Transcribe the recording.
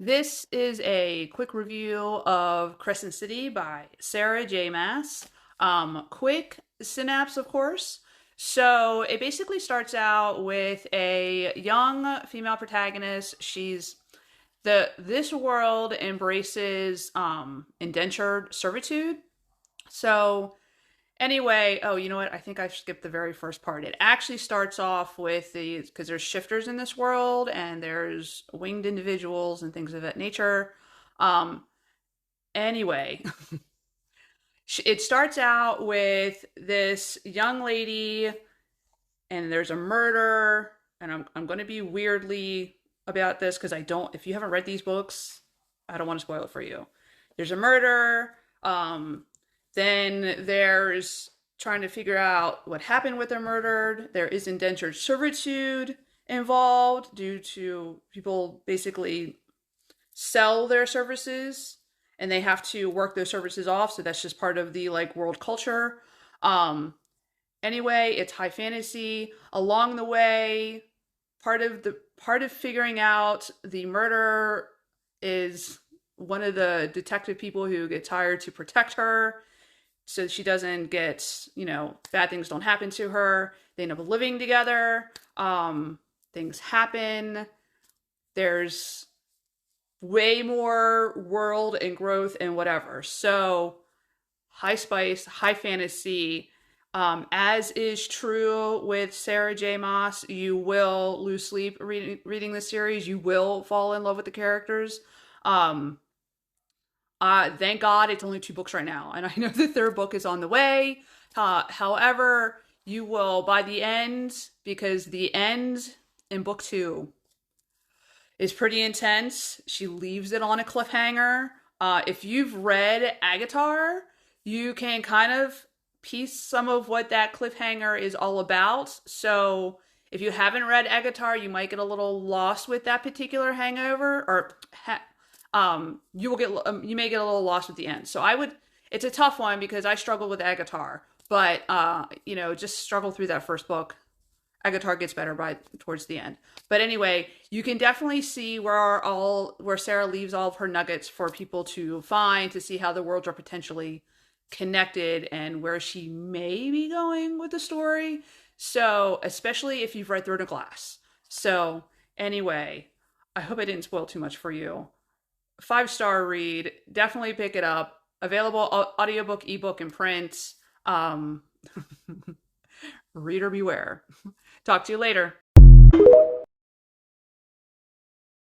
This is a quick review of Crescent City by Sarah J. Maas. Quick synapse, of course. So it basically starts out with a young female protagonist. She's this world embraces indentured servitude. So anyway, oh, you know what? I think I skipped the very first part. It actually starts off with because there's shifters in this world and there's winged individuals and things of that nature. Um, anyway, it starts out with this young lady and there's a murder. And I'm going to be weirdly about this because I don't, if you haven't read these books, I don't want to spoil it for you. There's a murder. Then there's trying to figure out what happened with the murdered. There is indentured servitude involved due to people basically sell their services and they have to work those services off. So that's just part of the like world culture. Um, anyway, it's high fantasy. Along the way, part of figuring out the murder is one of the detective people who gets hired to protect her so she doesn't get, bad things don't happen to her. They end up living together. Things happen. There's way more world and growth and whatever. So high spice, high fantasy. As is true with Sarah J. Maas, you will lose sleep reading this series. You will fall in love with the characters. Thank God it's only two books right now, and I know the third book is on the way. However, you will by the end, because the end in book two is pretty intense. She leaves it on a cliffhanger. If you've read Agatar, you can kind of piece some of what that cliffhanger is all about. So if you haven't read Agatar, you might get a little lost with that particular hangover, or you may get a little lost at the end. So it's a tough one because I struggled with Agatar, but just struggle through that first book. Agatar gets better by towards the end. But anyway, you can definitely see where Sarah leaves all of her nuggets for people to find, to see how the worlds are potentially connected and where she may be going with the story. So, especially if you've read Throne of Glass. So, anyway, I hope I didn't spoil too much for you. 5-star read. Definitely pick it up. Available audiobook, ebook, and print. Reader beware. Talk to you later.